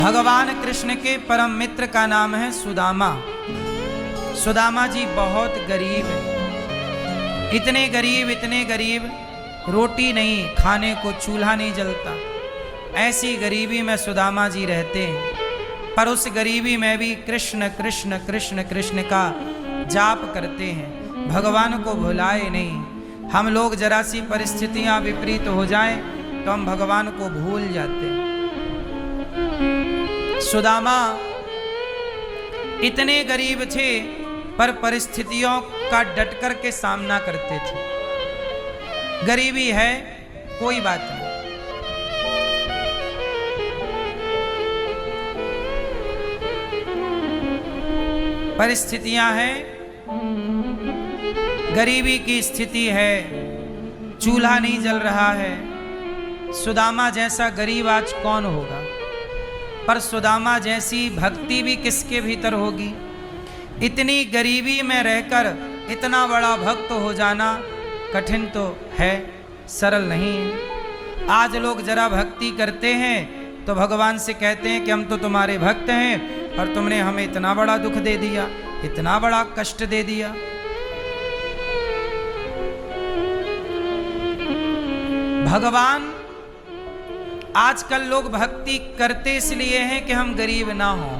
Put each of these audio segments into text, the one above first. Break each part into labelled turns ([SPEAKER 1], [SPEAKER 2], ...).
[SPEAKER 1] भगवान कृष्ण के परम मित्र का नाम है सुदामा। सुदामा जी बहुत गरीब है, इतने गरीब रोटी नहीं, खाने को चूल्हा नहीं जलता। ऐसी गरीबी में सुदामा जी रहते हैं, पर उस गरीबी में भी कृष्ण कृष्ण कृष्ण कृष्ण का जाप करते हैं, भगवान को भुलाए नहीं। हम लोग जरा सी परिस्थितियां विपरीत हो जाएं तो हम भगवान को भूल जाते हैं। सुदामा इतने गरीब थे पर परिस्थितियों का डट कर के सामना करते थे। गरीबी है कोई बात नहीं, परिस्थितियां हैं, गरीबी की स्थिति है, चूल्हा नहीं जल रहा है। सुदामा जैसा गरीब आज कौन होगा, पर सुदामा जैसी भक्ति भी किसके भीतर होगी। इतनी गरीबी में रहकर इतना बड़ा भक्त हो जाना कठिन तो है, सरल नहीं है। आज लोग जरा भक्ति करते हैं तो भगवान से कहते हैं कि हम तो तुम्हारे भक्त हैं और तुमने हमें इतना बड़ा दुख दे दिया, इतना बड़ा कष्ट दे दिया। भगवान आजकल लोग भक्ति करते इसलिए हैं कि हम गरीब ना हों।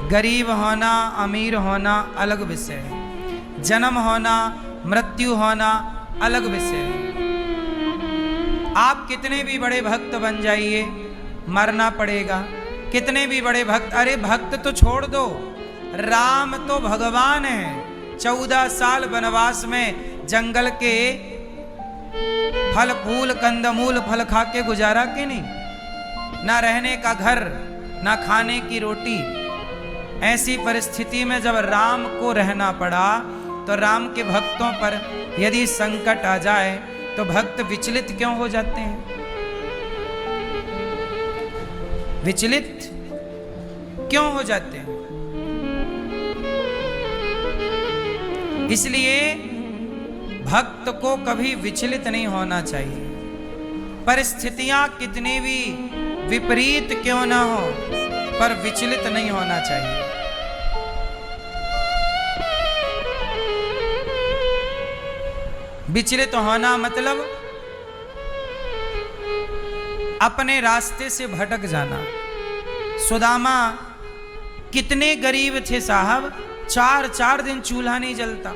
[SPEAKER 1] गरीब होना अमीर होना अलग विषय है, जन्म होना मृत्यु होना अलग विषय है। आप कितने भी बड़े भक्त बन जाइए, मरना पड़ेगा। कितने भी बड़े भक्त, अरे भक्त तो छोड़ दो, राम तो भगवान है। 14 साल वनवास में जंगल के फल फूल कंदमूल फल खा के गुजारा कि नहीं, ना रहने का घर ना खाने की रोटी। ऐसी परिस्थिति में जब राम को रहना पड़ा तो राम के भक्तों पर यदि संकट आ जाए तो भक्त विचलित क्यों हो जाते हैं, विचलित क्यों हो जाते हैं। इसलिए भक्त को कभी विचलित नहीं होना चाहिए। परिस्थितियां कितनी भी विपरीत क्यों ना हो, पर विचलित नहीं होना चाहिए। विचलित होना मतलब अपने रास्ते से भटक जाना। सुदामा कितने गरीब थे साहब, 4 दिन चूल्हा नहीं जलता।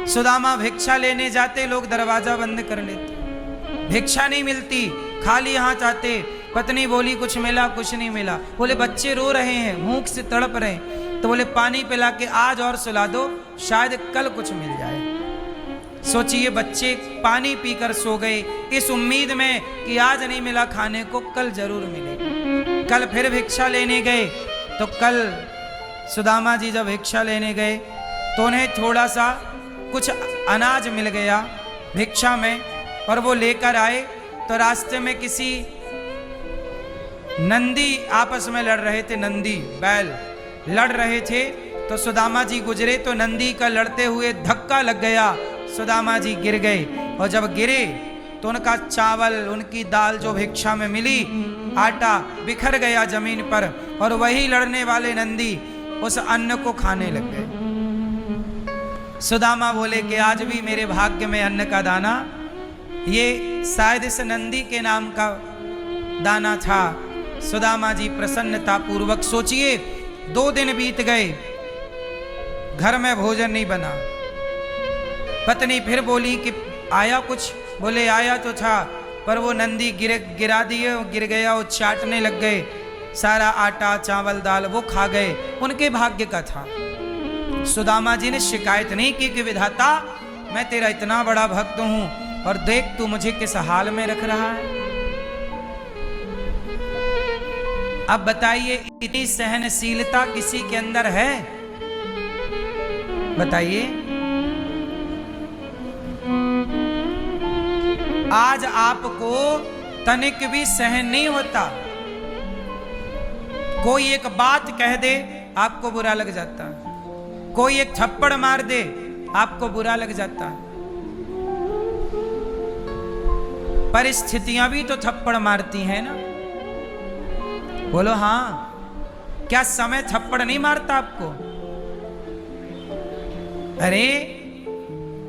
[SPEAKER 1] सुदामा भिक्षा लेने जाते, लोग दरवाजा बंद कर लेते, भिक्षा नहीं मिलती, खाली हाथ आते। पत्नी बोली कुछ मिला, कुछ नहीं मिला। बोले बच्चे रो रहे हैं, भूख से तड़प रहे हैं, तो बोले पानी पिला के आज और सुला दो, शायद कल कुछ मिल जाए। सोचिए, बच्चे पानी पीकर सो गए इस उम्मीद में कि आज नहीं मिला खाने को, कल जरूर मिलेगा। कल फिर भिक्षा लेने गए तो कल सुदामा जी जब भिक्षा लेने गए तो उन्हें थोड़ा सा कुछ अनाज मिल गया भिक्षा में, और वो लेकर आए तो रास्ते में किसी नंदी आपस में लड़ रहे थे, नंदी बैल लड़ रहे थे। तो सुदामा जी गुजरे तो नंदी का लड़ते हुए धक्का लग गया, सुदामा जी गिर गए। और जब गिरे तो उनका चावल, उनकी दाल जो भिक्षा में मिली, आटा बिखर गया जमीन पर, और वही लड़ने वाले नंदी उस अन्न को खाने लग गए। सुदामा बोले कि आज भी मेरे भाग्य में अन्न का दाना, ये शायद इस नंदी के नाम का दाना था। सुदामा जी प्रसन्नता पूर्वक, सोचिए 2 दिन बीत गए, घर में भोजन नहीं बना। पत्नी फिर बोली कि आया कुछ, बोले आया तो था, पर वो नंदी गिरा दिए, गिर गया, वो चाटने लग गए, सारा आटा चावल दाल वो खा गए, उनके भाग्य का था। सुदामा जी ने शिकायत नहीं की कि विधाता मैं तेरा इतना बड़ा भक्त हूं और देख तू मुझे किस हाल में रख रहा है। अब बताइए, इतनी सहनशीलता किसी के अंदर है? बताइए। आज आपको तनिक भी सहन नहीं होता, कोई एक बात कह दे आपको बुरा लग जाता है, कोई एक थप्पड़ मार दे आपको बुरा लग जाता है। परिस्थितियां भी तो थप्पड़ मारती हैं ना। बोलो हाँ। क्या समय थप्पड़ नहीं मारता आपको? अरे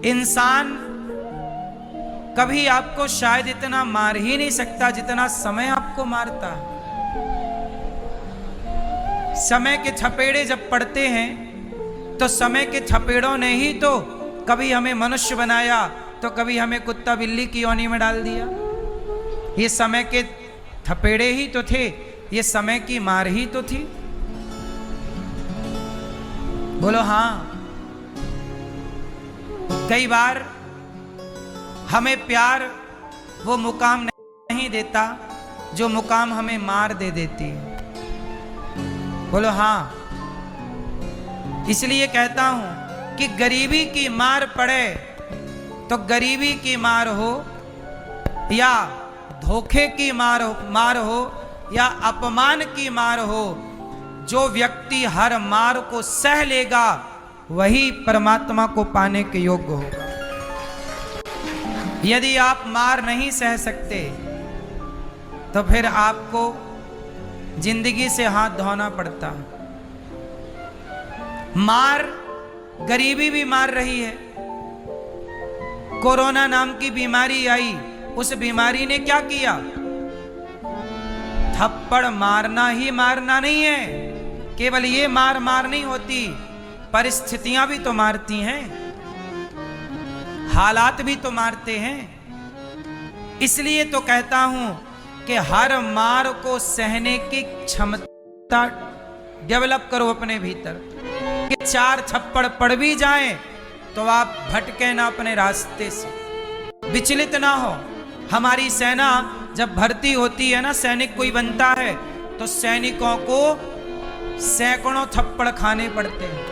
[SPEAKER 1] इंसान कभी आपको शायद इतना मार ही नहीं सकता जितना समय आपको मारता है। समय के थपेड़े जब पड़ते हैं तो समय के थपेड़ों ने ही तो कभी हमें मनुष्य बनाया, तो कभी हमें कुत्ता बिल्ली की योनि में डाल दिया। ये समय के थपेड़े ही तो थे, ये समय की मार ही तो थी। बोलो हाँ। कई बार हमें प्यार वो मुकाम नहीं देता जो मुकाम हमें मार दे देती है। बोलो हाँ। इसलिए कहता हूं कि गरीबी की मार पड़े तो गरीबी की मार हो या धोखे की मार हो या अपमान की मार हो, जो व्यक्ति हर मार को सह लेगा वही परमात्मा को पाने के योग्य होगा। यदि आप मार नहीं सह सकते तो फिर आपको जिंदगी से हाथ धोना पड़ता। मार गरीबी भी मार रही है। कोरोना नाम की बीमारी आई, उस बीमारी ने क्या किया? थप्पड़ मारना ही मारना नहीं है। केवल ये मार नहीं होती, परिस्थितियां भी तो मारती हैं, हालात भी तो मारते हैं। इसलिए तो कहता हूं कि हर मार को सहने की क्षमता डेवलप करो अपने भीतर, कि 4 थप्पड़ पड़ भी जाएं तो आप भटके ना अपने रास्ते से, विचलित ना हो। हमारी सेना जब भर्ती होती है ना, सैनिक कोई बनता है तो सैनिकों को सैकड़ों थप्पड़ खाने पड़ते हैं।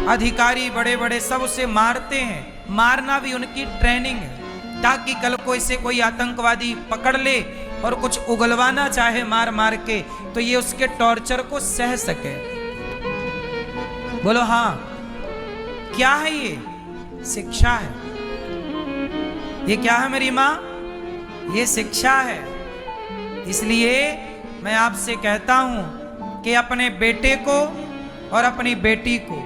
[SPEAKER 1] अधिकारी बड़े बड़े सब उसे मारते हैं। मारना भी उनकी ट्रेनिंग है, ताकि कल को इसे कोई आतंकवादी पकड़ ले और कुछ उगलवाना चाहे मार के, तो ये उसके टॉर्चर को सह सके। बोलो हाँ। क्या है ये? शिक्षा है। ये क्या है मेरी माँ? ये शिक्षा है। इसलिए मैं आपसे कहता हूं कि अपने बेटे को और अपनी बेटी को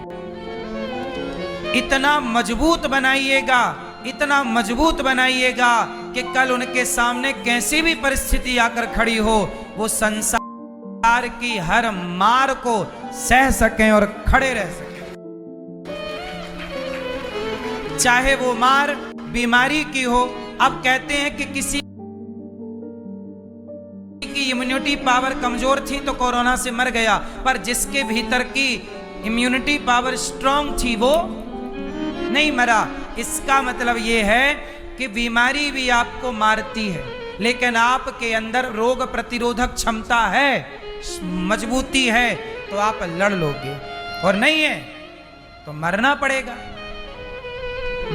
[SPEAKER 1] इतना मजबूत बनाइएगा, इतना मजबूत बनाइएगा कि कल उनके सामने कैसी भी परिस्थिति आकर खड़ी हो, वो संसार की हर मार को सह सकें और खड़े रह सकें। चाहे वो मार बीमारी की हो। अब कहते हैं कि किसी की इम्यूनिटी पावर कमजोर थी तो कोरोना से मर गया, पर जिसके भीतर की इम्यूनिटी पावर स्ट्रांग थी वो नहीं मरा। इसका मतलब ये है कि बीमारी भी आपको मारती है, लेकिन आपके अंदर रोग प्रतिरोधक क्षमता है, मजबूती है, तो आप लड़ लोगे, और नहीं है तो मरना पड़ेगा।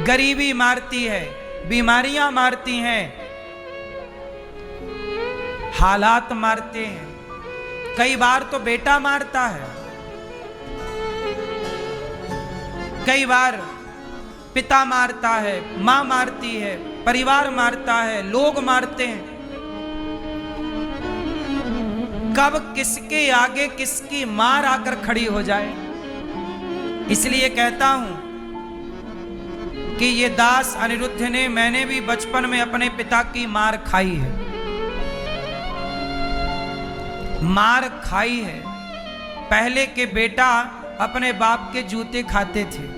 [SPEAKER 1] गरीबी मारती है, बीमारियां मारती हैं, हालात मारते हैं, कई बार तो बेटा मारता है, कई बार पिता मारता है, मां मारती है, परिवार मारता है, लोग मारते हैं। कब किसके आगे किसकी मार आकर खड़ी हो जाए। इसलिए कहता हूं कि ये दास अनिरुद्ध ने, मैंने भी बचपन में अपने पिता की मार खाई है, मार खाई है। पहले के बेटा अपने बाप के जूते खाते थे,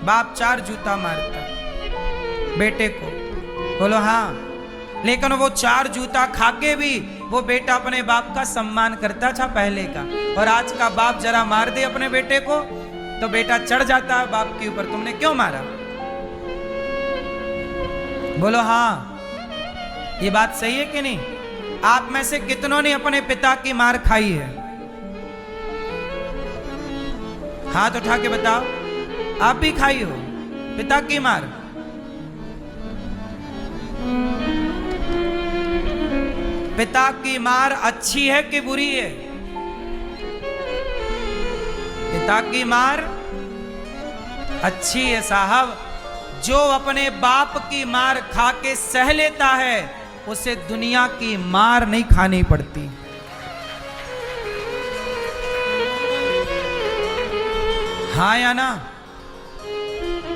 [SPEAKER 1] बाप 4 जूता मारता बेटे को। बोलो हाँ। लेकिन वो 4 जूता खाके भी वो बेटा अपने बाप का सम्मान करता था पहले का। और आज का बाप जरा मार दे अपने बेटे को तो बेटा चढ़ जाता है बाप के ऊपर, तुमने क्यों मारा। बोलो हाँ। ये बात सही है कि नहीं? आप में से कितनों ने अपने पिता की मार खाई है? हाथ उठा के बताओ। आप भी खाई हो पिता की मार? पिता की मार अच्छी है कि बुरी है? पिता की मार अच्छी है साहब। जो अपने बाप की मार खा के सह लेता है उसे दुनिया की मार नहीं खानी पड़ती। हाँ या ना?